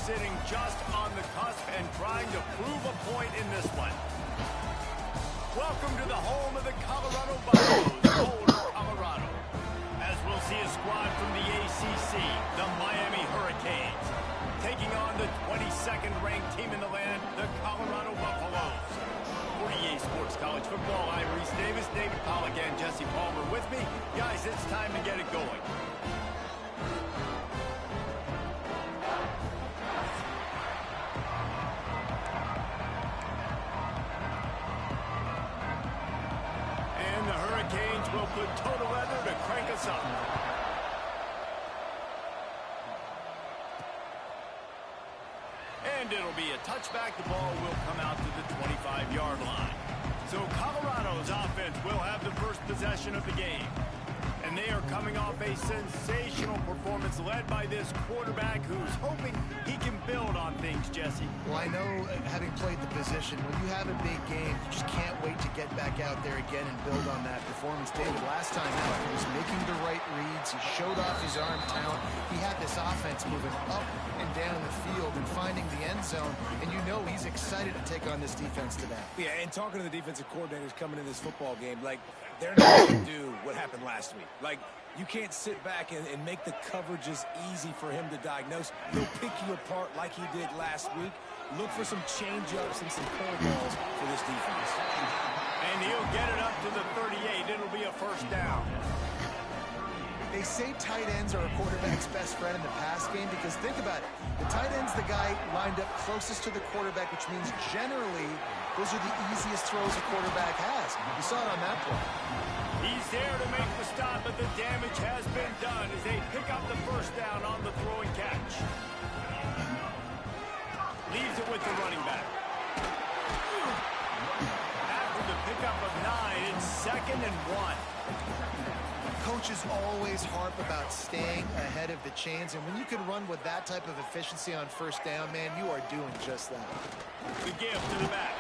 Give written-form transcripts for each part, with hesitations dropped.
sitting just on the cusp and trying to prove a point in this one. Welcome to the home of the Colorado Buffaloes, Boulder, Colorado. As we'll see a squad from the ACC, the Miami Hurricanes, taking on the 22nd ranked team in the land, the Colorado Buffaloes. For EA Sports College Football, I'm Reese Davis, David Pollack, and Jesse Palmer with me. Guys, it's time to get it going. And the Hurricanes will put total leather to crank us up. And it'll be a touchback. The ball will come out to the 25-yard line. So Colorado's offense will have the first possession of the game. And they are coming off a sensational performance led by this quarterback who's hoping he can build on things, Jesse. Well, I know, having played the position, when you have a big game, you just can't wait to get back out there again and build on that performance. David, last time out, he was making the right reads. He showed off his arm talent. He had this offense moving up and down the field and finding the end zone. And you know he's excited to take on this defense today. Yeah, and talking to the defensive coordinators coming in this football game, like, they're not going to do what happened last week. Like, you can't sit back and make the coverages easy for him to diagnose. He'll pick you apart like he did last week. Look for some change-ups and some curveballs for this defense. And he'll get it up to the 38. It'll be a first down. They say tight ends are a quarterback's best friend in the pass game because think about it. The tight end's the guy lined up closest to the quarterback, which means generally those are the easiest throws a quarterback has. You saw it on that play. He's there to make the stop, but the damage has been done as they pick up the first down on the throw and catch. Leaves it with the running back. After the pickup of 9, it's 2nd and 1. Coaches always harp about staying ahead of the chains, and when you can run with that type of efficiency on first down, man, you are doing just that. The give to the back.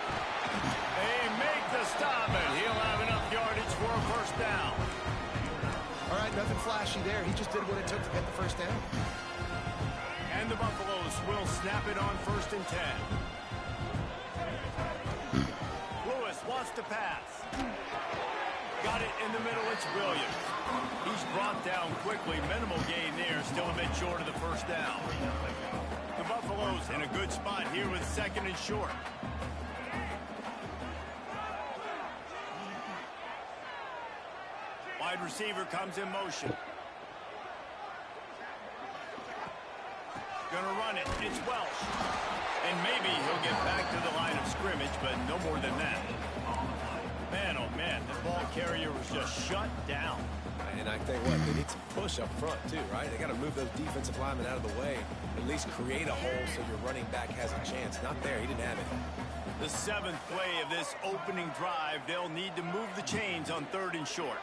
They make the stop, and he'll have enough yardage for a first down. All right, nothing flashy there. He just did what it took to get the first down. And the Buffaloes will snap it on 1st and 10. Lewis wants to pass. Got it in the middle. It's Williams. He's brought down quickly. Minimal gain there. Still a bit short of the first down. The Buffaloes in a good spot here with 2nd and short. Wide receiver comes in motion. Gonna run it. It's Welsh. And maybe he'll get back to the line of scrimmage, but no more than that. Man, oh man, the ball carrier was just shut down. And I tell you what, they need some push up front too, right? They got to move those defensive linemen out of the way, at least create a hole so your running back has a chance. Not there, he didn't have it. The 7th play of this opening drive, they'll need to move the chains on 3rd and short.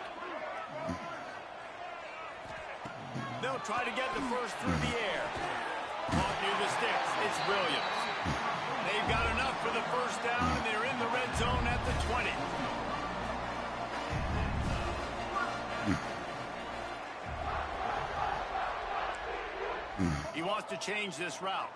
They'll try to get the first through the air. Caught near the sticks, it's Williams. They've got enough for the first down, and they're in the red zone at the 20. He wants to change this route.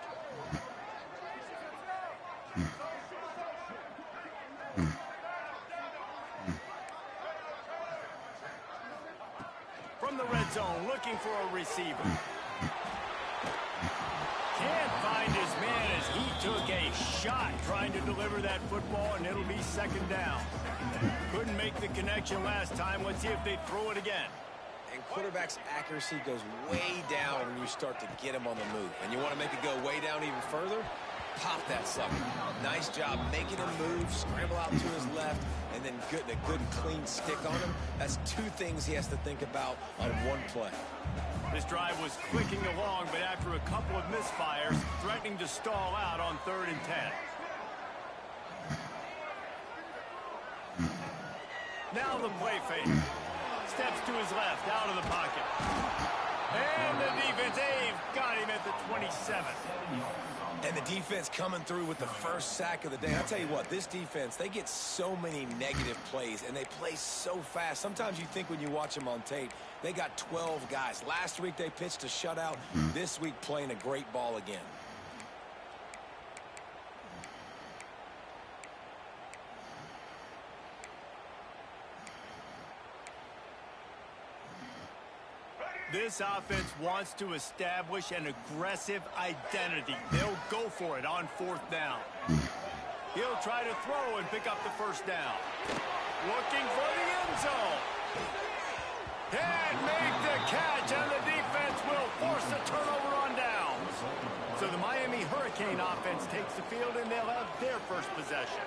From the red zone, looking for a receiver. Can't find his man as he took a shot trying to deliver that football, and it'll be 2nd down. Couldn't make the connection last time. Let's see if they throw it again. And quarterback's accuracy goes way down when you start to get him on the move. And you want to make it go way down even further? Pop that sucker. Nice job making him move, scramble out to his left, and then getting a good clean stick on him. That's 2 things he has to think about on one play. This drive was clicking along, but after a couple of misfires, threatening to stall out on 3rd and 10. Now the play fake. Steps to his left, out of the pocket. And the defense, they've got him at the 27. And the defense coming through with the first sack of the day. I'll tell you what, this defense, they get so many negative plays, and they play so fast. Sometimes you think when you watch them on tape, they got 12 guys. Last week they pitched a shutout. This week playing a great ball again. This offense wants to establish an aggressive identity. They'll go for it on 4th down. He'll try to throw and pick up the first down. Looking for the end zone. Can't make the catch, and the defense will force a turnover on downs. So the Miami Hurricane offense takes the field, and they'll have their first possession.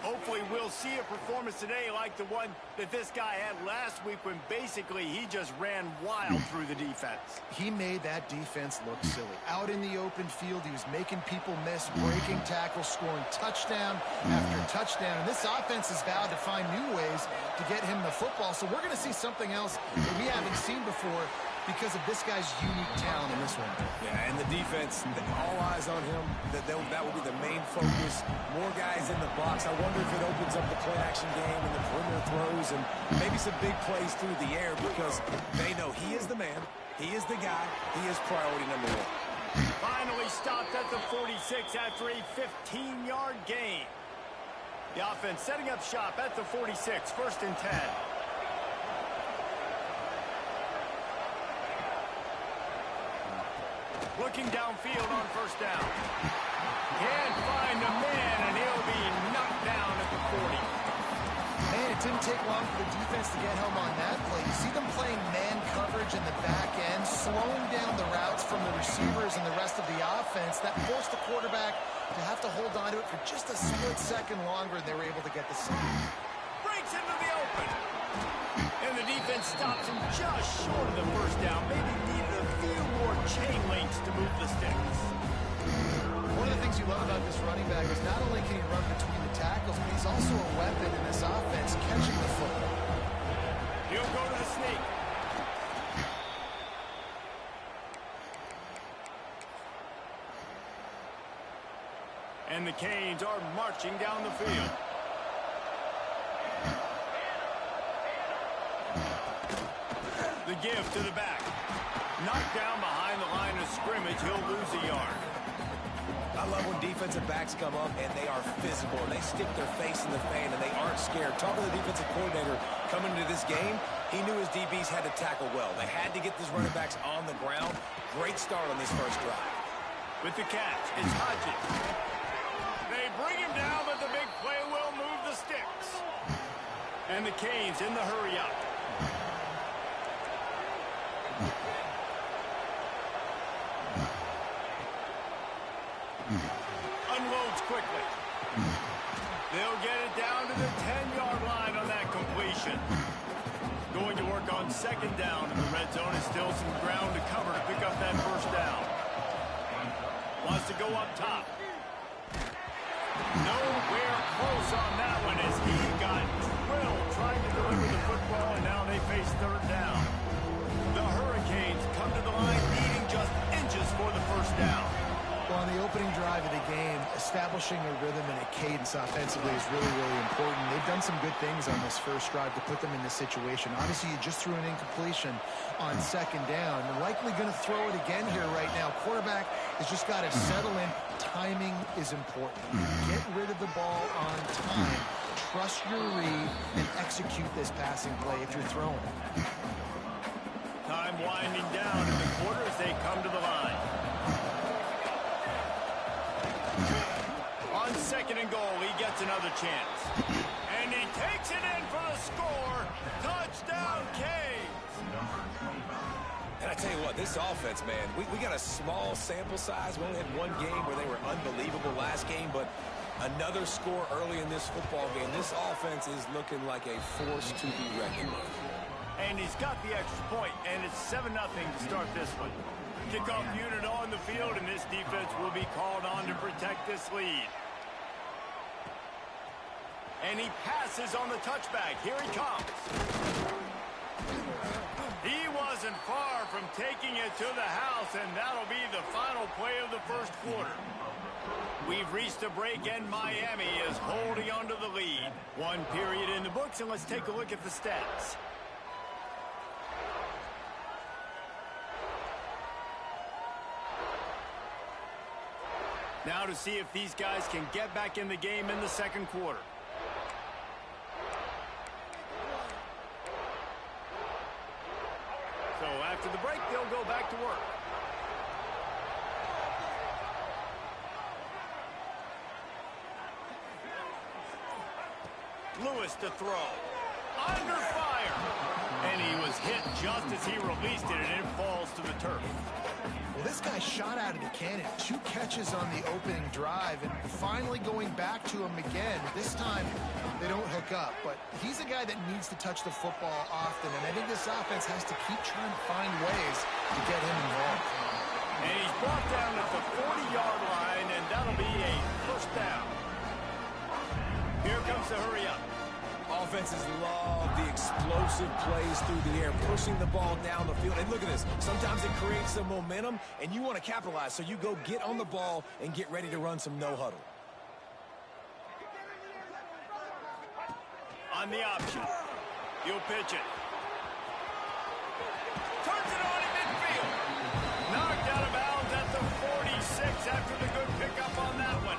Hopefully we'll see a performance today like the one that this guy had last week when basically he just ran wild through the defense. He made that defense look silly. Out in the open field, he was making people miss, breaking tackles, scoring touchdown after touchdown. And this offense has vowed to find new ways to get him the football. So we're going to see something else that we haven't seen before because of this guy's unique talent in this one. Yeah, and the defense, all eyes on him. That will be the main focus. More guys in the box. I wonder if it opens up the play-action game and the perimeter throws and maybe some big plays through the air because they know he is the man, he is the guy, he is priority number 1. Finally stopped at the 46 after a 15-yard gain. The offense setting up shop at the 46, 1st and 10. Looking downfield on 1st down. Can't find a man, and he'll be knocked down at the 40. Man, it didn't take long for the defense to get home on that play. You see them playing man coverage in the back end, slowing down the routes from the receivers and the rest of the offense. That forced the quarterback to have to hold on to it for just a split second longer, and they were able to get the sack. Breaks into the open. And the defense stops him just short of the 1st down. Maybe needed a few more chain links to move the sticks. One of the things you love about this running back is not only can he run between the tackles, but he's also a weapon in this offense, catching the football. He'll go to the sneak. And the Canes are marching down the field. The give to the back. Knocked down behind the line of scrimmage. He'll lose a yard. I love when defensive backs come up and they are physical and they stick their face in the fan and they aren't scared. Talking to the defensive coordinator coming into this game, he knew his DBs had to tackle well. They had to get these running backs on the ground. Great start on this first drive. With the catch, it's Hodges. They bring him down, but the big play will move the sticks. And the Canes in the hurry up. Unloads quickly. They'll get it down to the 10-yard line on that completion. Going to work on 2nd down in the red zone. Is still some ground to cover to pick up that 1st down. Wants to go up top. Nowhere close on that one as he got drilled trying to deliver the football, and now they face 3rd down. The Hurricanes come to the line needing just inches for the 1st down. Well, on the opening drive of the game, establishing a rhythm and a cadence offensively is really, really important. They've done some good things on this first drive to put them in this situation. Obviously, you just threw an incompletion on 2nd down. They're likely going to throw it again here right now. Quarterback has just got to settle in. Timing is important. Get rid of the ball on time. Trust your read and execute this passing play if you're throwing. Time winding down in the quarter as they come to the line. On 2nd and goal, he gets another chance. And he takes it in for the score. Touchdown, Canes. And I tell you what, this offense, man, we got a small sample size. We only had one game where they were unbelievable last game, but another score early in this football game. This offense is looking like a force to be reckoned with. And he's got the extra point, and it's 7-0 to start this one. Kickoff unit on the field, and this defense will be called on to protect this lead. And he passes on the touchback. Here he comes. He wasn't far from taking it to the house, and that'll be the final play of the 1st quarter. We've reached a break, and Miami is holding onto the lead. 1 period in the books, and let's take a look at the stats. Now to see if these guys can get back in the game in the 2nd quarter. So After the break, they'll go back to work. Lewis to throw. Under fire. And he was hit just as he released it, and it falls to the turf. Well, this guy shot out of the cannon. 2 catches on the opening drive, and finally going back to him again. This time, they don't hook up, but he's a guy that needs to touch the football often, and I think this offense has to keep trying to find ways to get him involved. And he's brought down at the 40-yard line, and that'll be a first down. Here comes the hurry up. Offenses love the explosive plays through the air, pushing the ball down the field. And look at this. Sometimes it creates some momentum, and you want to capitalize. So you go get on the ball and get ready to run some no-huddle. On the option. He'll pitch it. Turns it on in midfield. Knocked out of bounds at the 46 after the good pickup on that one.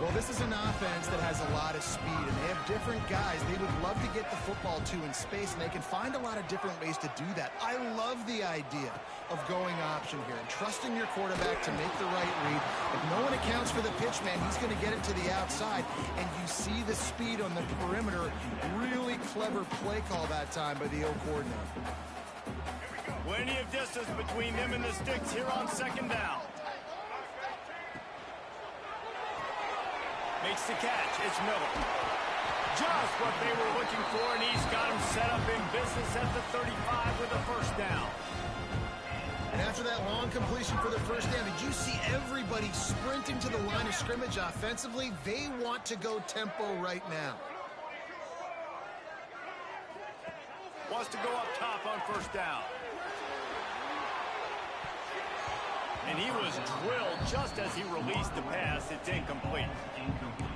Well, this is an offense that has a lot of speed, and they have different guys they would love to get the football to in space, and they can find a lot of different ways to do that. I love the idea of going option here and trusting your quarterback to make the right read. If no one accounts for the pitch, man, he's going to get it to the outside, and you see the speed on the perimeter. Really clever play call that time by the O coordinator. Plenty of distance between them and the sticks here on second down. Makes the catch. It's Miller. Just what they were looking for, and he's got him set up in business at the 35 with a first down. And after that long completion for the first down, did you see everybody sprinting to the line of scrimmage offensively? They want to go tempo right now. Wants to go up top on first down. And he was drilled just as he released the pass. It's incomplete.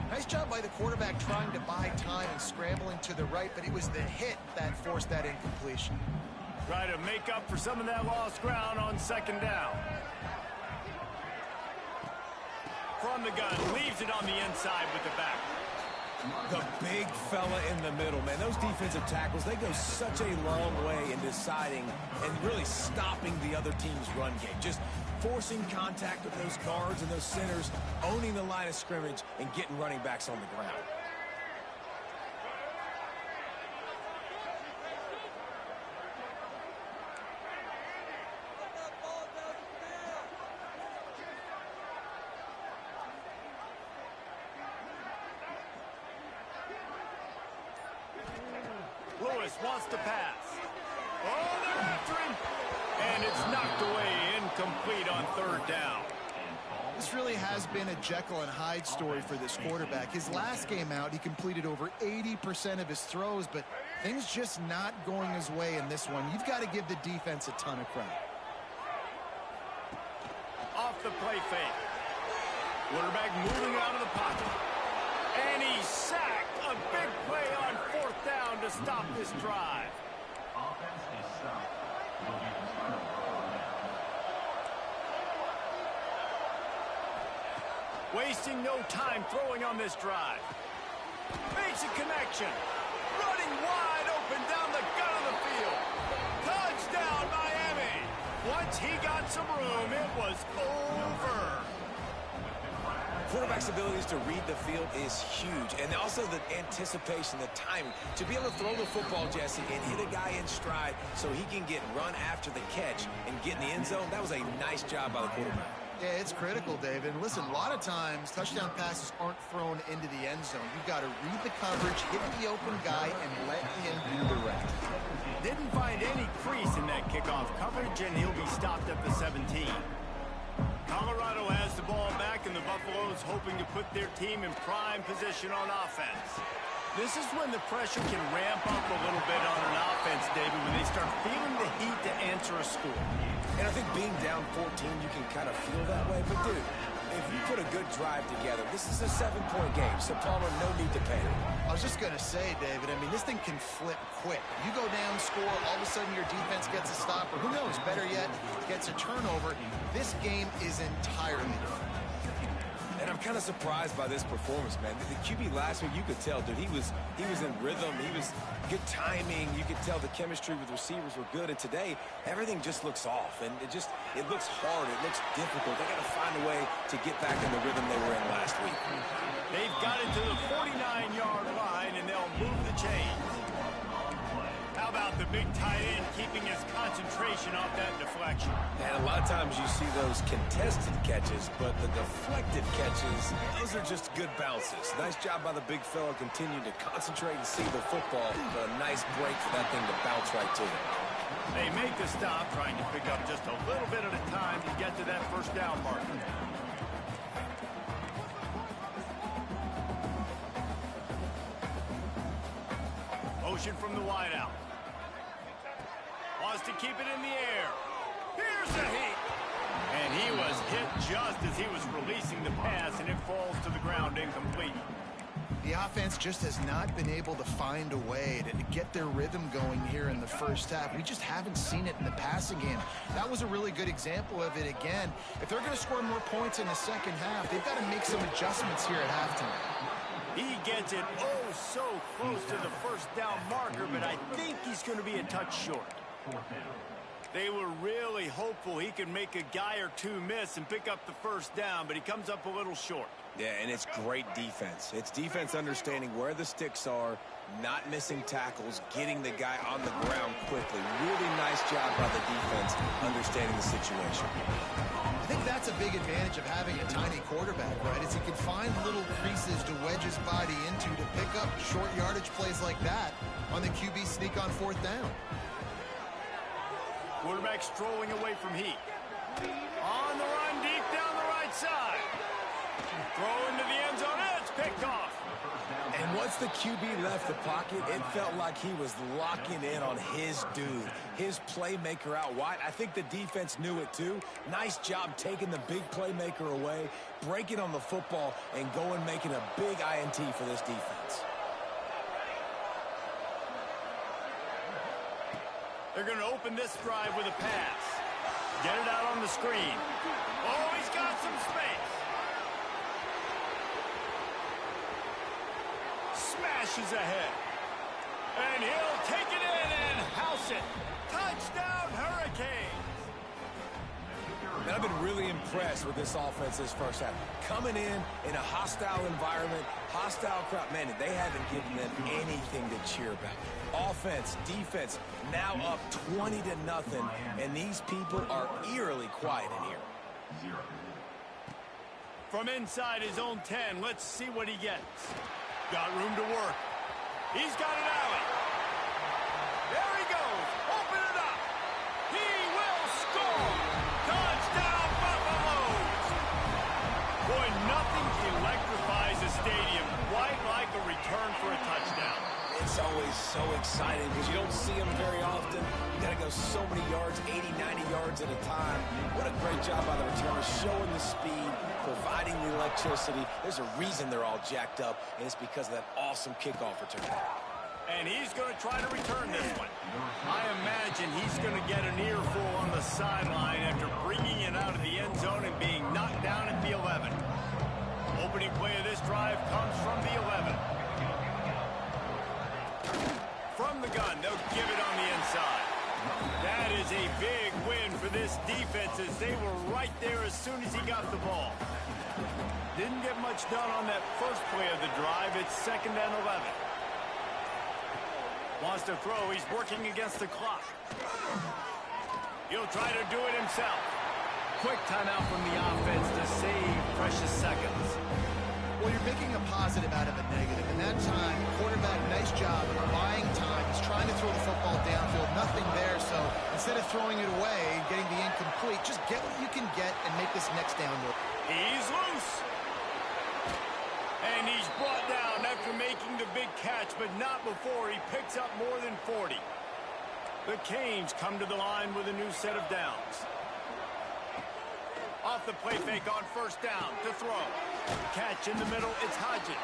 Nice job by the quarterback trying to buy time and scrambling to the right, but it was the hit that forced that incompletion. Try to make up for some of that lost ground on second down. From the gun, leaves it on the inside with the back. The big fella in the middle, man. Those defensive tackles, they go such a long way in deciding and really stopping the other team's run game. Just forcing contact with those guards and those centers, owning the line of scrimmage, and getting running backs on the ground. Lewis wants to pass. Oh, they're after him. And it's knocked away, incomplete on third down. This really has been a Jekyll and Hyde story for this quarterback. His last game out, he completed over 80% of his throws, but things just not going his way in this one. You've got to give the defense a ton of credit. Off the play fake. Quarterback moving out of the pocket. And he's sacked. A big play on fourth down to stop this drive. Offense is stopped. Will be the final. Wasting no time throwing on this drive. Makes a connection. Running wide open down the gut of the field. Touchdown, Miami. Once he got some room, it was over. Quarterback's abilities to read the field is huge, and also the anticipation, the timing. To be able to throw the football, Jesse, and hit a guy in stride so he can get run after the catch and get in the end zone, that was a nice job by the quarterback. Yeah, it's critical, David. And listen, a lot of times touchdown passes aren't thrown into the end zone. You've got to read the coverage, hit the open guy, and let him do the rest. Didn't find any crease in that kickoff coverage, and he'll be stopped at the 17. Colorado has the ball back, and the Buffaloes hoping to put their team in prime position on offense. This is when the pressure can ramp up a little bit on an offense, David, when they start feeling the heat to answer a score. And I think being down 14, you can kind of feel that way. But, dude, if you put a good drive together, this is a 7-point game, so Palmer, no need to panic. I was just going to say, David, I mean, this thing can flip quick. You go down, score, all of a sudden your defense gets a stop, or who knows, better yet, gets a turnover. This game is entirely different. And I'm kind of surprised by this performance, man. The QB last week, you could tell, dude, he was in rhythm. He was good timing. You could tell the chemistry with receivers were good. And today, everything just looks off. And it looks hard. It looks difficult. They got to find a way to get back in the rhythm they were in last week. They've got it to the 49-yard line, and they'll move the chains. How about the big tight end keeping his concentration off that deflection? And a lot of times you see those contested catches, but the deflected catches, those are just good bounces. Nice job by the big fella continuing to concentrate and see the football, but a nice break for that thing to bounce right to him. They make the stop, trying to pick up just a little bit at a time to get to that first down marker. Motion from the wideout. Wants to keep it in the air. Here's a hit. And he was hit just as he was releasing the pass, and it falls to the ground incomplete. The offense just has not been able to find a way to get their rhythm going here in the first half. We just haven't seen it in the passing game. That was a really good example of it again. If they're going to score more points in the second half, they've got to make some adjustments here at halftime. He gets it oh so close to the first down marker, but I think he's going to be a touch short. They were really hopeful he could make a guy or two miss and pick up the first down, but he comes up a little short. Yeah, and it's great defense. It's defense understanding where the sticks are, not missing tackles, getting the guy on the ground quickly. Really nice job by the defense understanding the situation. I think that's a big advantage of having a tiny quarterback, right? Is he can find little creases to wedge his body into to pick up short yardage plays like that on the QB sneak on fourth down. Quarterback strolling away from heat. On the run deep down the right side. Throw into the end zone. It's picked off. And once the QB left the pocket, it felt like he was locking in on his dude, his playmaker out wide. I think the defense knew it too. Nice job taking the big playmaker away, breaking on the football, and going making a big INT for this defense. They're going to open this drive with a pass. Get it out on the screen. Oh, he's got some space. Smashes ahead. And he'll take it in and house it. Touchdown, Hurricanes. Man, I've been really impressed with this offense this first half. Coming in a hostile environment, hostile crowd. Man, they haven't given them anything to cheer about. Offense, defense, now up 20-0, and these people are eerily quiet in here. From inside his own 10, let's see what he gets. Got room to work. He's got an alley. There he goes. Open it up. He will score. Touchdown, Buffaloes. Boy, nothing electrifies a stadium quite like a return for a touchdown. It's always so exciting because you don't see them very often. You got to go so many yards, 80, 90 yards at a time. What a great job by the returners, showing the speed, providing the electricity. There's a reason they're all jacked up, and it's because of that awesome kickoff return. And he's going to try to return this one. I imagine he's going to get an earful on the sideline after bringing it out of the end zone and being knocked down at the 11. Opening play of this drive comes from the 11. From the gun, they'll give it on the inside. That is a big win for this defense as they were right there as soon as he got the ball. Didn't get much done on that first play of the drive. It's 2nd and 11. Wants to throw. He's working against the clock. He'll try to do it himself. Quick timeout from the offense to save precious seconds. Well, you're making a positive out of a negative. In that time, quarterback, nice job of buying time. He's trying to throw the football downfield. Nothing there, so instead of throwing it away and getting the incomplete, just get what you can get and make this next down work. He's loose. And he's brought down after making the big catch, but not before he picks up more than 40. The Canes come to the line with a new set of downs. Off the play fake on first down to throw. Catch in the middle, it's Hodges.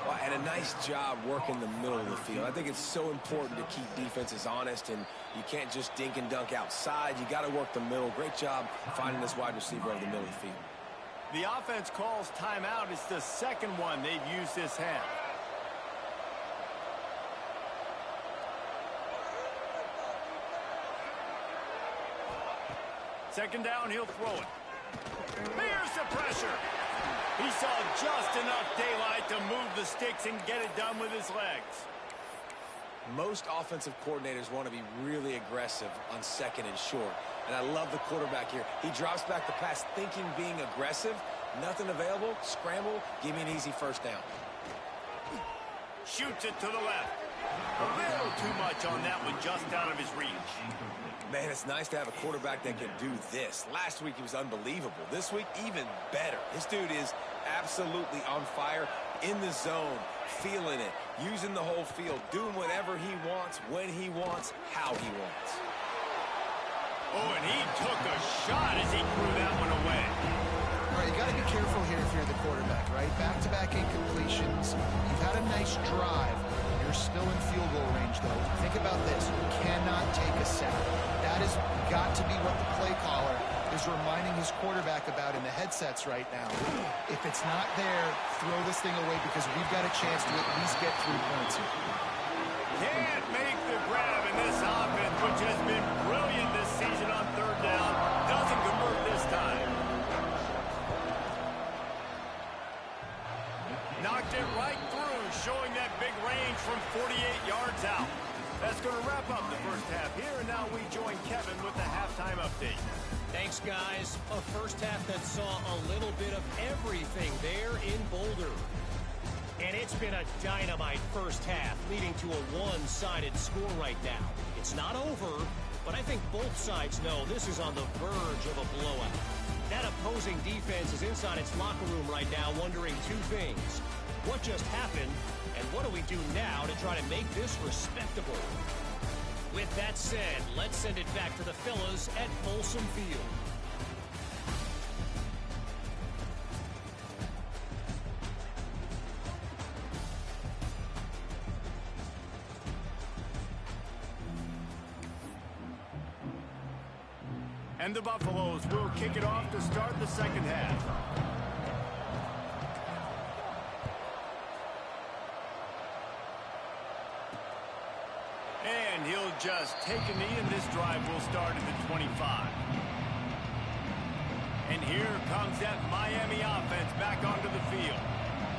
Well, and a nice job working the middle of the field. I think it's so important to keep defenses honest, and you can't just dink and dunk outside. You got to work the middle. Great job finding this wide receiver over the middle of the field. The offense calls timeout. It's the second one they've used this half. Second down, he'll throw it. Here's the pressure. He saw just enough daylight to move the sticks and get it done with his legs. Most offensive coordinators want to be really aggressive on second and short. And I love the quarterback here. He drops back the pass thinking being aggressive. Nothing available. Scramble. Give me an easy first down. Shoots it to the left. A little too much on that one, just out of his reach. Man, it's nice to have a quarterback that can do this. Last week, he was unbelievable. This week, even better. This dude is absolutely on fire, in the zone, feeling it, using the whole field, doing whatever he wants, when he wants, how he wants. Oh, and he took a shot as he threw that one away. All right, you got to be careful here if you're the quarterback, right? Back-to-back incompletions. You've had a nice drive. You're still in field goal range, though. Think about this. You cannot take a sack. That has got to be what the play caller is reminding his quarterback about in the headsets right now. If it's not there, throw this thing away because we've got a chance to at least get 3 points here. Can't make the grab in this offense, which has been brilliant this season on third down. Doesn't convert this time. Knocked it right through, showing that big range from 48 yards out. That's going to wrap up the first half here, and now we join Kevin with the halftime update. Thanks, guys. A first half that saw a little bit of everything there in Boulder. And it's been a dynamite first half, leading to a one-sided score right now. It's not over, but I think both sides know this is on the verge of a blowout. That opposing defense is inside its locker room right now wondering two things. What just happened, and what do we do now to try to make this respectable? With that said, let's send it back to the fellas at Folsom Field. And the Buffaloes will kick it off to start the second half. And he'll just take a knee, and this drive will start at the 25. And here comes that Miami offense back onto the field.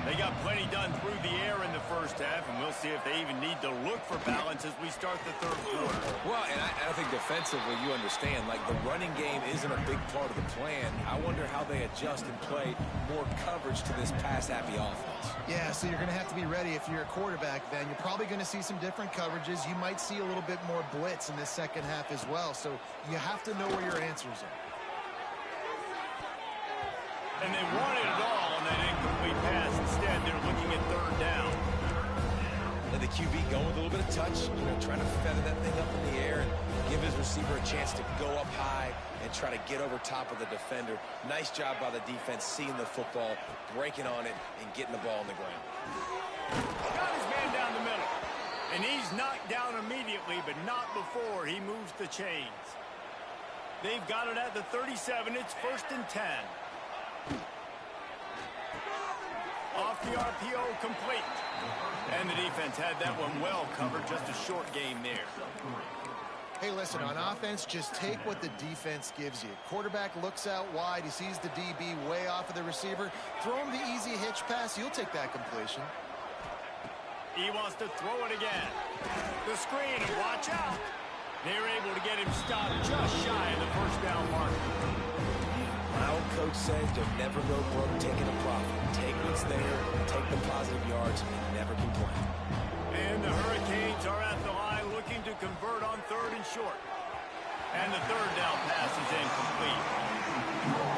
They got plenty done through the air in the first half, and we'll see if they even need to look for balance as we start the third quarter. Well, and I think defensively, you understand, like the running game isn't a big part of the plan. I wonder how they adjust and play more coverage to this pass-happy offense. Yeah, so you're going to have to be ready if you're a quarterback then. You're probably going to see some different coverages. You might see a little bit more blitz in this second half as well, so you have to know where your answers are. And they wanted it all on that incomplete pass. Instead, they're looking at third down. And the QB going with a little bit of touch, trying to feather that thing up in the air and give his receiver a chance to go up high and try to get over top of the defender. Nice job by the defense seeing the football, breaking on it, and getting the ball on the ground. Got his man down the middle. And he's knocked down immediately, but not before he moves the chains. They've got it at the 37. It's 1st and 10. Off the RPO, complete. And the defense had that one well covered. Just a short game there. Hey, listen, on offense, just take what the defense gives you. Quarterback looks out wide. He sees the DB way off of the receiver. Throw him the easy hitch pass. You'll take that completion. He wants to throw it again. The screen, and watch out. They're able to get him stopped just shy of the first down mark. My old coach said you'll never go broke taking a profit. Take what's there, take the positive yards, and never complain. And the Hurricanes are at the line looking to convert on third and short. And the third down pass is incomplete.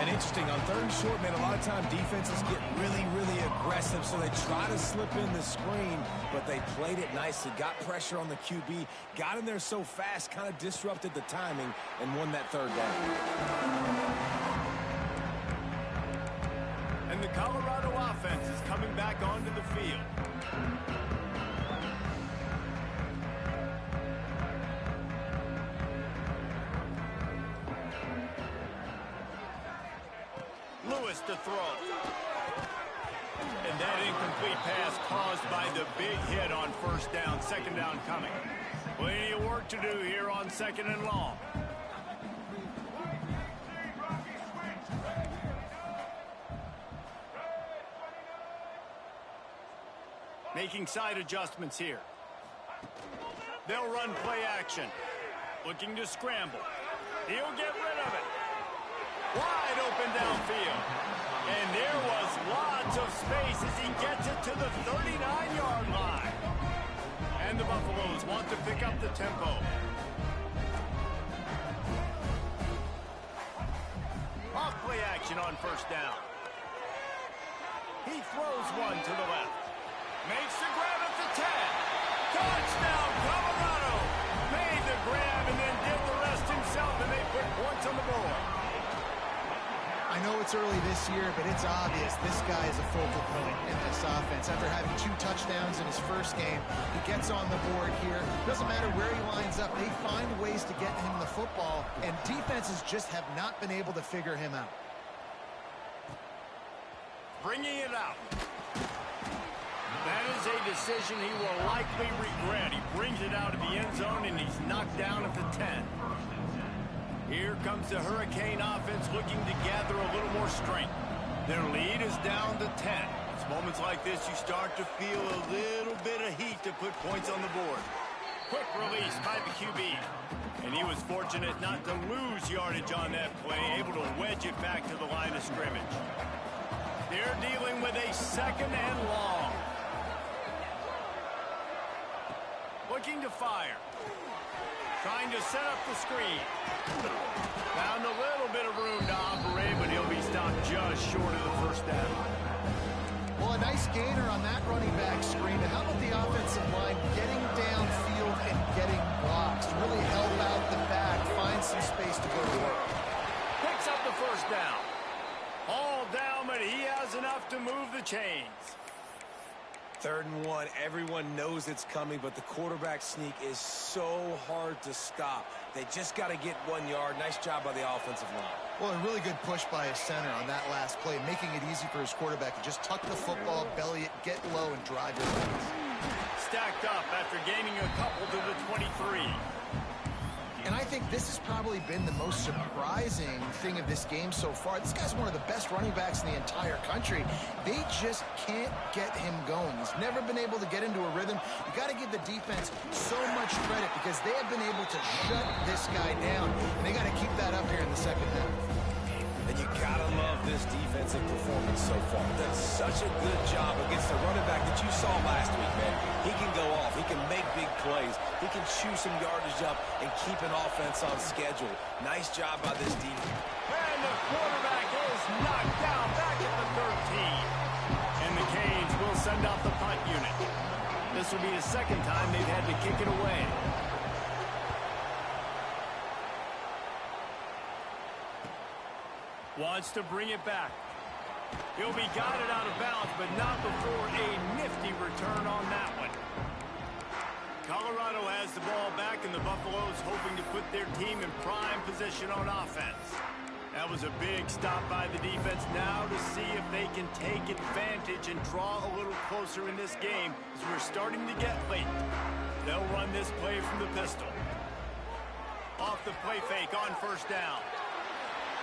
And interesting, on third and short, man, a lot of time defenses get really, really aggressive, so they try to slip in the screen, but they played it nicely, got pressure on the QB, got in there so fast, kind of disrupted the timing, and won that third down. And the Colorado offense is coming back onto the field. Lewis to throw. And that incomplete pass caused by the big hit on first down. Second down coming. Plenty of work to do here on second and long. Making side adjustments here. They'll run play action. Looking to scramble. He'll get rid of it. Wide open downfield. And there was lots of space as he gets it to the 39-yard line. And the Buffaloes want to pick up the tempo. Off play action on first down. He throws one to the left. Makes the grab at the 10. Touchdown, Colorado. Made the grab and then did the rest himself, and they put points on the board. I know it's early this year, but it's obvious this guy is a focal point in this offense. After having 2 touchdowns in his first game, he gets on the board here. Doesn't matter where he lines up. They find ways to get him the football, and defenses just have not been able to figure him out. Bringing it out. That is a decision he will likely regret. He brings it out of the end zone, and he's knocked down at the 10. Here comes the Hurricane offense looking to gather a little more strength. Their lead is down to 10. It's moments like this you start to feel a little bit of heat to put points on the board. Quick release by the QB. And he was fortunate not to lose yardage on that play, able to wedge it back to the line of scrimmage. They're dealing with a second and long. Looking to fire. Trying to set up the screen. Found a little bit of room to operate, but he'll be stopped just short of the first down. Well, a nice gainer on that running back screen. How about the offensive line getting downfield and getting blocks to really help out the back, find some space to go to work. Picks up the first down. All down, but he has enough to move the chains. 3rd and 1. Everyone knows it's coming, but the quarterback sneak is so hard to stop. They just got to get 1 yard. Nice job by the offensive line. Well, a really good push by his center on that last play, making it easy for his quarterback to just tuck the football, belly it, get low, and drive your legs. Stacked up after gaining a couple to the 23. And I think this has probably been the most surprising thing of this game so far. This guy's one of the best running backs in the entire country. They just can't get him going. He's never been able to get into a rhythm. You got to give the defense so much credit because they have been able to shut this guy down. And they got to keep that up here in the second half. And you gotta love this defensive performance so far. Done such a good job against the running back that you saw last week, man. He can go off. He can make big plays. He can chew some yardage up and keep an offense on schedule. Nice job by this defense. And the quarterback is knocked down back at the 13. And the Canes will send out the punt unit. This will be the second time they've had to kick it away. Wants to bring it back. He'll be guided out of bounds, but not before a nifty return on that one. Colorado has the ball back, and the Buffaloes hoping to put their team in prime position on offense. That was a big stop by the defense now to see if they can take advantage and draw a little closer in this game as we're starting to get late. They'll run this play from the pistol. Off the play fake on first down.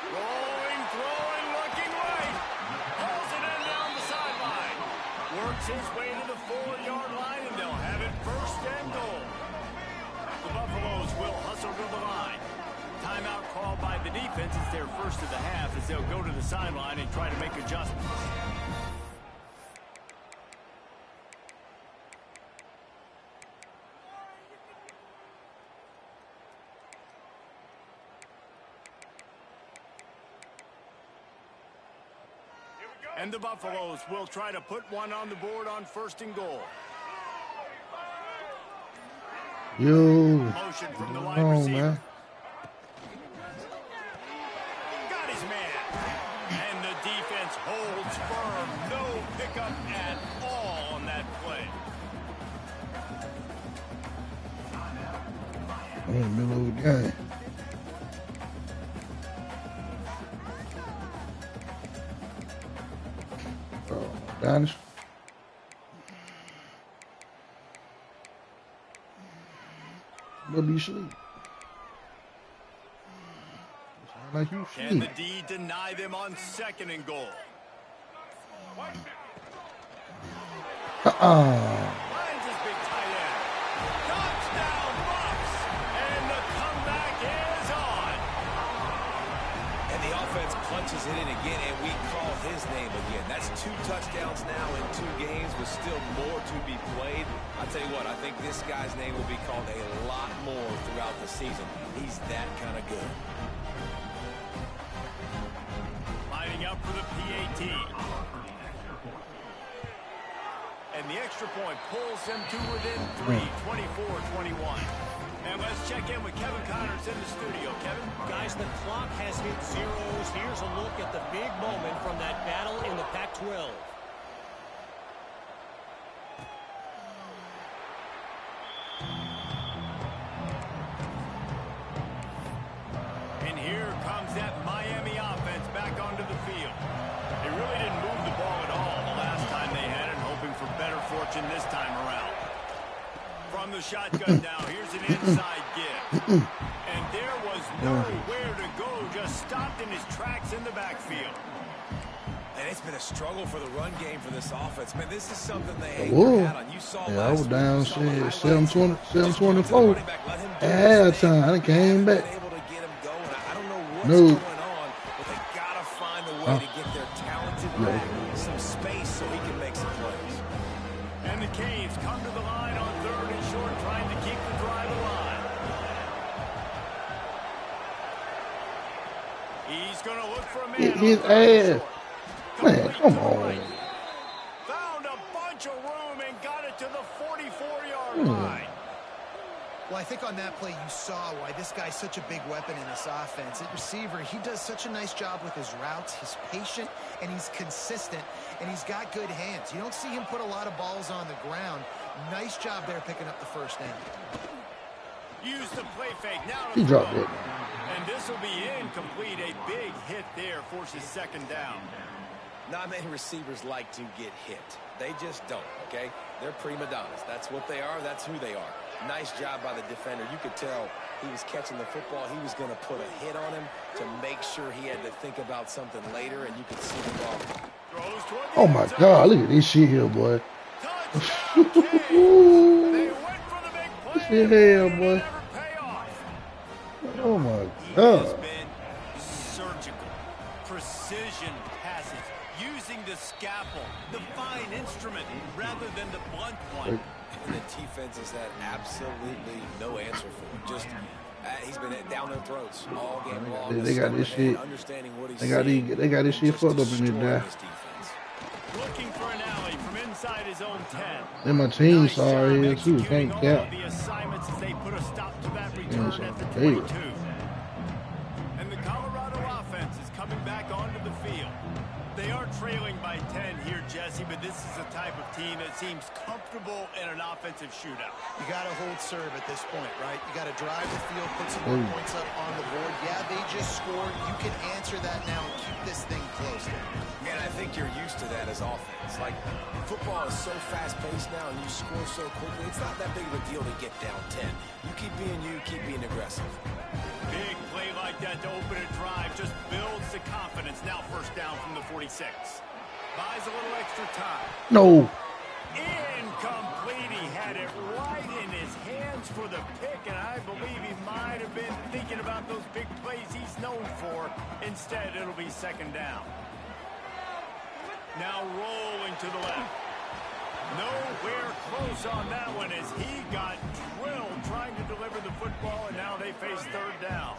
Rolling, throwing, looking right. Pulls it in down the sideline. Works his way to the 4-yard line, and they'll have it first and goal. The Buffaloes will hustle to the line. Timeout called by the defense. It's their first of the half as they'll go to the sideline and try to make adjustments. And the Buffaloes will try to put one on the board on first and goal. Motion from the wide receiver. Man. Got his man. And the defense holds firm. No pickup at all on that play. Middle of the game. Danish. What be sleep? Sound like you Can the sleep. D deny them on 2nd and goal? Finds his big tight end. Touchdown Bucks! And the comeback is on. And the offense punches it in again, and we call his name again. That's 2 touchdowns now in 2 games, with still more to be played. I'll tell you what, I think this guy's name will be called a lot more throughout the season. He's that kind of good. Lining up for the PAT. And the extra point pulls them to within 3, 24-21. And let's check in with Kevin Connors in the studio. Kevin? Guys, the clock has hit zeros. Here's a look at the big moment from that battle in the Pac-12. And here comes that Miami offense back onto the field. They really didn't move the ball at all the last time they had it, hoping for better fortune this time around. From the shotgun now, here's an inside give. And there was nowhere to go, just stopped in his tracks in the backfield. And it's been a struggle for the run game for this offense. Man, this is something they hang their hat on. You saw Yeah, I was down last week, 7-24 at halftime. I came back. able to get him going. I don't know what's No. going on, but they gotta find a way to get their talented back some space so he can make some plays. And the Canes come to the line on 3rd and short, trying to keep the drive alive. He's going to look for a man. Get his ass. Man, come on. Found a bunch of room and got it to the 44-yard line. Well, I think on that play you saw why this guy's such a big weapon in this offense. At receiver, he does such a nice job with his routes. He's patient, and he's consistent, and he's got good hands. You don't see him put a lot of balls on the ground. Nice job there picking up the first down. Use the play fake. Now He dropped it. And this will be incomplete. A big hit there forces 2nd down. Not many receivers like to get hit. They just don't, okay? They're prima donnas. That's what they are. That's who they are. Nice job by the defender. You could tell he was catching the football. He was going to put a hit on him to make sure he had to think about something later, and you could see the ball. Throws toward the Oh my end zone. God, look at this shit here, boy. Touchdown, Canes. They went for the big play. This shit here, and boy. never pay off. Oh my He has God. been surgical, precision passes, using the scalpel, the fine instrument, rather than the blunt one. And the defense has had absolutely no answer for him. Just he's been down their throats all game long. They got this shit. Understanding what he's They got this shit fucked up in this guy. Looking for an alley from inside his own 10. And my team Nice saw job here too. executing Can't all cap. of the assignments as they put a stop to that return Yes, at the they 22. did. And the Colorado offense is coming back onto the field. They are trailing by 10 here, Jesse, but this is a type of team that seems comfortable in an offensive shootout. You got to hold serve at this point, right? You got to drive the field, put some more points up on the board. Yeah, they just scored. You can answer that now and keep this thing close. And I think you're used to that as offense. Like, football is so fast-paced now and you score so quickly, it's not that big of a deal to get down 10. You keep being aggressive. Big play like that to open a drive just builds the confidence. Now 1st down from the 46. Buys a little extra time. No. Incomplete. He had it right in his hands for the pick, and I believe he might have been thinking about those big plays he's known for. Instead, it'll be 2nd down. Now rolling to the left. Nowhere close on that one as he got drilled trying to deliver the football, and now they face 3rd down.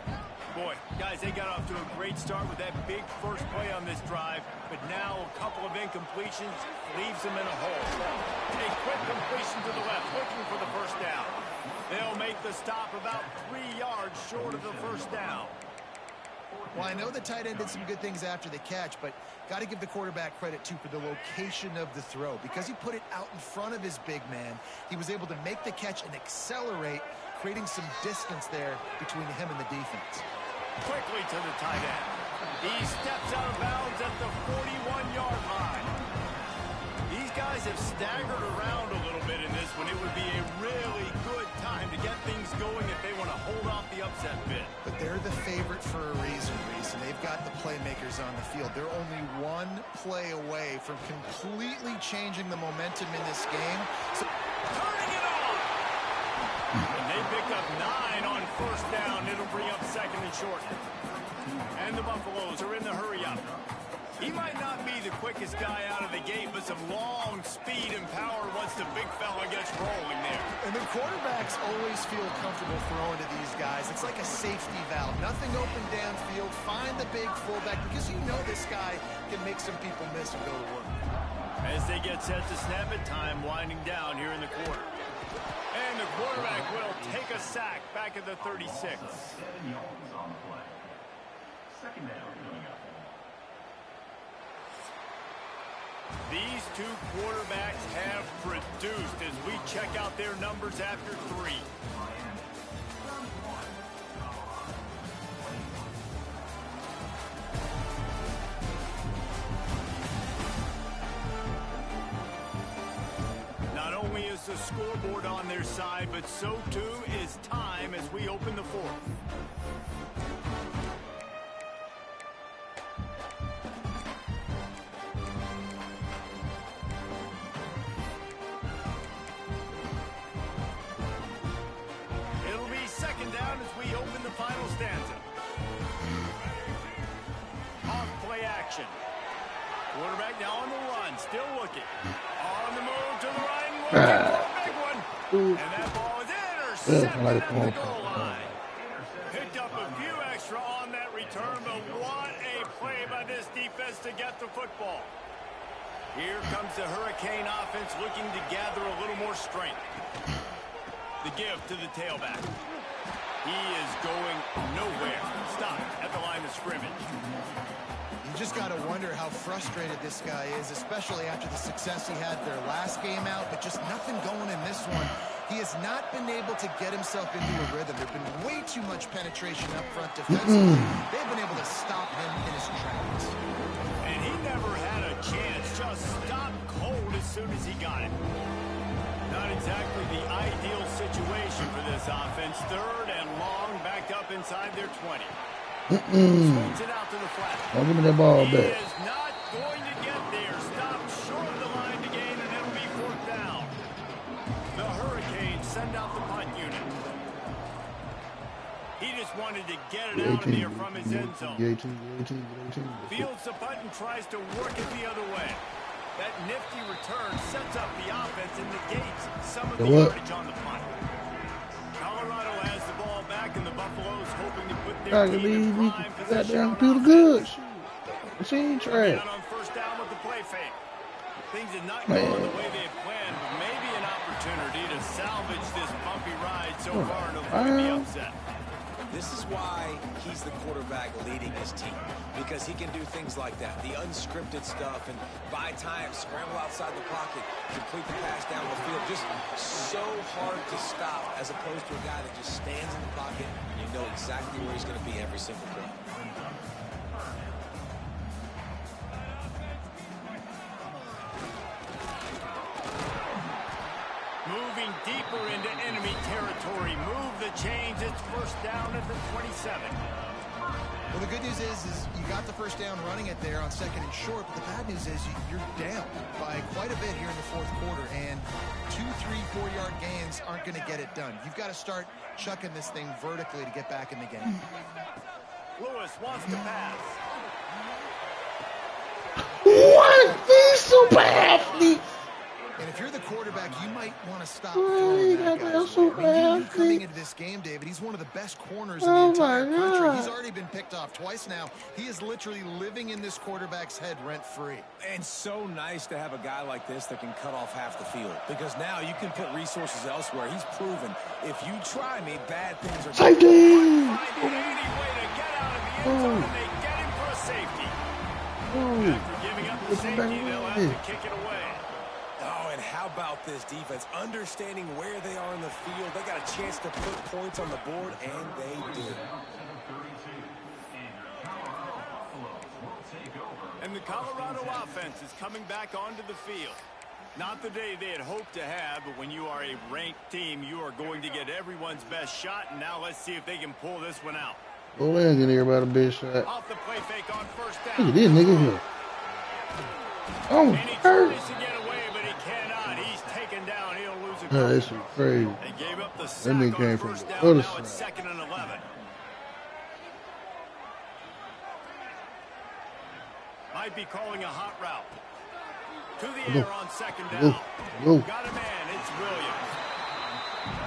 Boy, guys, they got off to a great start with that big first play on this drive, but now a couple of incompletions leaves them in a hole. A quick completion to the left, looking for the 1st down. They'll make the stop about 3 yards short of the 1st down. Well, I know the tight end did some good things after the catch, but got to give the quarterback credit, too, for the location of the throw. Because he put it out in front of his big man, he was able to make the catch and accelerate, creating some distance there between him and the defense. Quickly to the tight end. He steps out of bounds at the 41-yard line. guys have staggered around a little bit in this one. It would be a really good time to get things going if they want to hold off the upset bid. But they're the favorite for a reason, Reese, and they've got the playmakers on the field. They're only one play away from completely changing the momentum in this game. So turning it on! And they picked up 9 on first down. It'll bring up second and short. And the Buffaloes are in the hurry-up. He might not be the quickest guy out of the gate, but some long speed and power once the big fella gets rolling there. And the quarterbacks always feel comfortable throwing to these guys. It's like a safety valve. Nothing open downfield. Find the big fullback because you know this guy can make some people miss and go to work. As they get set to snap it, time winding down here in the quarter. And the quarterback will take a sack back at the 36. 7 yards on the play. Second down coming up. These two quarterbacks have produced as we check out their numbers after 3. Not only is the scoreboard on their side, but so too is time as we open the 4th. Final stanza. Off play action. Quarterback now on the run, still looking. On the move to the right, looking for a big one. And that ball is intercepted at the goal line. Picked up a few extra on that return, but what a play by this defense to get the football. Here comes the Hurricane offense looking to gather a little more strength. The give to the tailback. He is going nowhere. Stop at the line of scrimmage. You just got to wonder how frustrated this guy is, especially after the success he had their last game out, but just nothing going in this one. He has not been able to get himself into a rhythm. There's been way too much penetration up front defensively. They've been able to stop him in his tracks. And he never had a chance. Just stopped cold as soon as he got it. Not exactly the ideal situation for this offense. 3rd and long, backed up inside their 20. Swings it out to the flat. Don't give me that ball he back. is not going to get there. Stopped short of the line to gain, and it'll be 4th down. The Hurricanes send out the punt unit. He just wanted to get it out of there from his end zone. Fields the punt and tries to work it the other way. That nifty return sets up the offense and negates some of the yardage on the punt. Colorado has the ball back, and the Buffaloes hoping to put their team in prime position. Too good. Machine trash. On first down with the play fake. Things did not go the way they had planned, but maybe an opportunity to salvage this bumpy ride so far and avoid the upset. This is why he's the quarterback leading his team, because he can do things like that, the unscripted stuff, and buy time, scramble outside the pocket, complete the pass down the field. Just so hard to stop as opposed to a guy that just stands in the pocket and you know exactly where he's going to be every single play. Moving deeper into enemy territory. Move the chains. It's first down at the 27. Well, the good news is you got the first down running it there on 2nd and short, but the bad news is you're down by quite a bit here in the 4th quarter, and 2, 3, 4-yard gains aren't going to get it done. You've got to start chucking this thing vertically to get back in the game. Lewis wants to pass. What? He's super athlete. And if you're the quarterback, you might want to stop throwing that guy's way. I mean, coming into this game, David, he's one of the best corners in the entire country. He's already been picked off twice now. He is literally living in this quarterback's head rent-free. And so nice to have a guy like this that can cut off half the field, because now you can put resources elsewhere. He's proven if you try me, bad things are safety. Finding any way to get out of the end zone, and they get him for a safety. After giving up the safety, they'll have to kick it away. Oh, and how about this defense? Understanding where they are in the field. They got a chance to put points on the board, and they did. And the Colorado offense is coming back onto the field. Not the day they had hoped to have, but when you are a ranked team, you are going to get everyone's best shot, and now let's see if they can pull this one out. Go in, get everybody a big shot. Off the play fake on first down. Look at this nigga here. Oh, And he tries to get away, but he cannot. He's taken down. He'll lose a yeah, this is crazy. They gave up the That sack nigga on came from first the down. other Now it's side. 2nd and 11. Might be calling a hot route. To the air on 2nd down. Got a man. It's Williams.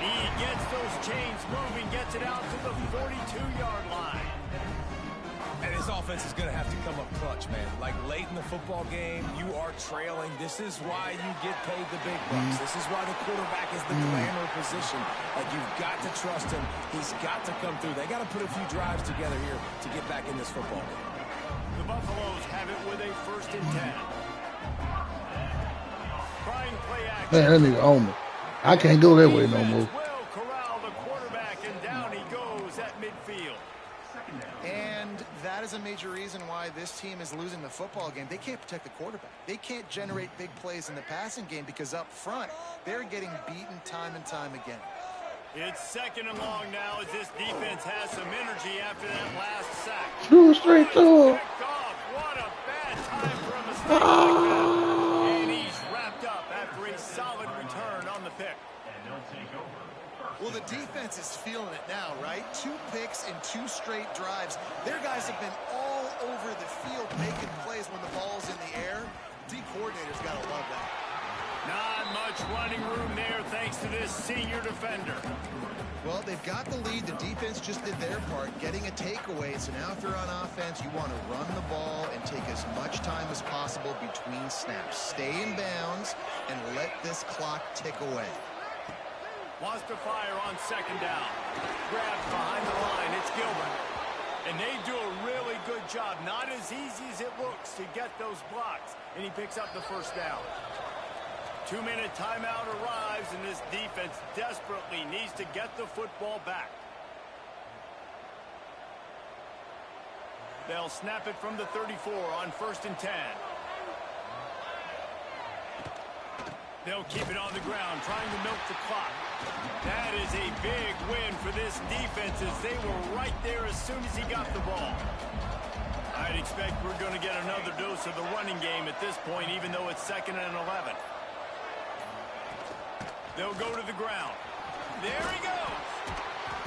He gets those chains moving, gets it out to the 42-yard line. And his offense is going to have to come up clutch, man. Like late in the football game, you are trailing. This is why you get paid the big bucks. This is why the quarterback is the glamour position. Like, you've got to trust him. He's got to come through. They got to put a few drives together here to get back in this football game. The Buffaloes have it with a 1st and 10. Trying play action. Man, that nigga on me. I can't go that way no more. Will corral the quarterback, and down he goes at midfield. And that is a major reason why this team is losing the football game. They can't protect the quarterback. They can't generate big plays in the passing game because up front, they're getting beaten time and time again. It's 2nd and long now as this defense has some energy after that last sack. Threw it straight to him. Picked off. What a bad time for a mistake like that. And he's wrapped up after a solid return on the pick. Well, the defense is feeling it now, right? 2 picks in 2 straight drives. Their guys have been all over the field making plays when the ball's in the air. D coordinator's got to love that. Not much running room there thanks to this senior defender. Well, they've got the lead. The defense just did their part, getting a takeaway. So now if you're on offense, you want to run the ball and take as much time as possible between snaps. Stay in bounds and let this clock tick away. Wants to fire on 2nd down. Grabs behind the line. It's Gilbert. And they do a really good job. Not as easy as it looks to get those blocks. And he picks up the 1st down. 2-minute timeout arrives, and this defense desperately needs to get the football back. They'll snap it from the 34 on 1st and 10. They'll keep it on the ground, trying to milk the clock. That is a big win for this defense as they were right there as soon as he got the ball. I'd expect we're going to get another dose of the running game at this point, even though it's 2nd and 11. They'll go to the ground. There he goes.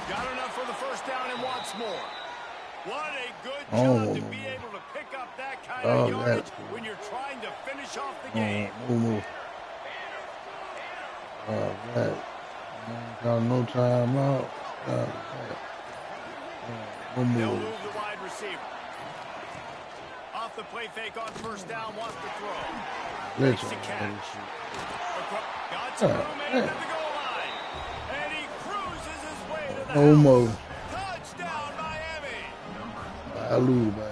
Got enough for the 1st down and wants more. What a good job to be able to pick up that kind of yardage when you're trying to finish off the game. That. Got no time out. They'll move the wide receiver. Off the play fake on 1st down, wants to throw. Makes the catch. Got some room at the goal line. And he cruises his way to the house. Touchdown, Miami.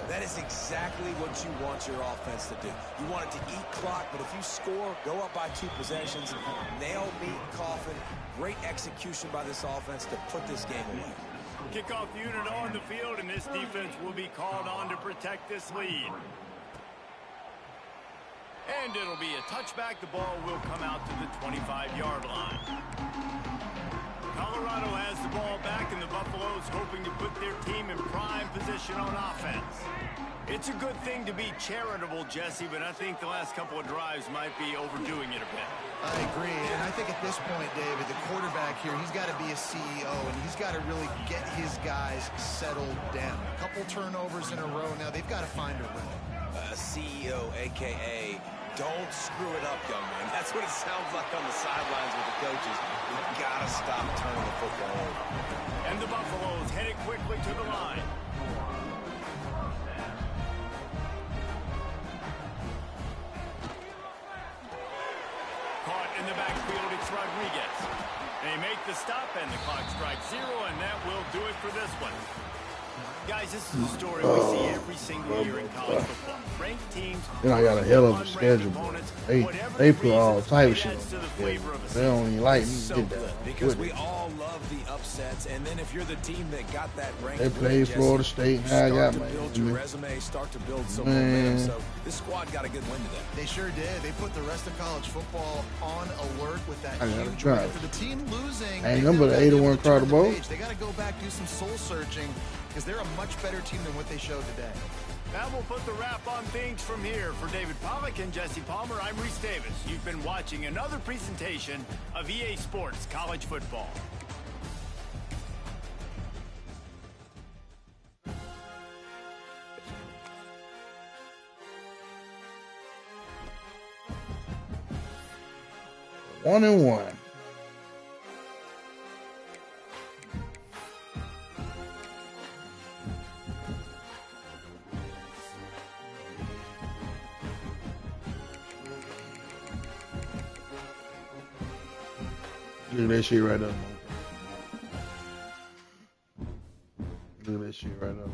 That is exactly what you want your offense to do. You want it to eat clock, but if you score, go up by 2 possessions, nail, meet, coffin. Great execution by this offense to put this game away. Kickoff unit on the field, and this defense will be called on to protect this lead. And it'll be a touchback. The ball will come out to the 25-yard line. Colorado has the ball back, and the Buffaloes hoping to put their team in prime position on offense. It's a good thing to be charitable, Jesse, but I think the last couple of drives might be overdoing it a bit. I agree, and I think at this point, David, the quarterback here, he's got to be a CEO, and he's got to really get his guys settled down. A couple turnovers in a row now. They've got to find a rhythm. CEO, a.k.a. don't screw it up, young man. That's what it sounds like on the sidelines with the coaches. You've got to stop turning the football over. And the Buffaloes headed quickly to the line. Caught in the backfield, it's Rodriguez. They make the stop, and the clock strikes 0, and that will do it for this one. Guys, this is a story we see every single year in college football. Ranked teams, Then I got a hell of a schedule. opponents, They whatever they the put all reason, type of it shit adds to on the the flavor of a schedule. They don't even like me to So get good, that. because we all love the upsets, and then if you're the team that got that rank, They played Florida State, and I got my build your resume, start to build some Man. momentum. So this squad got a good win today. They sure did. They put the rest of college football on alert with that I gotta huge try win. it. For the team losing, Ain't they've number now the gotta be 81 able to turn Carter the Bowl. page. They got to go back, do some soul searching, because they're a much better team than what they showed today. That will put the wrap on things from here. For David Pollack and Jesse Palmer, I'm Reese Davis. You've been watching another presentation of EA Sports College Football. One and one. Look at that shit right up. Look at that shit right up.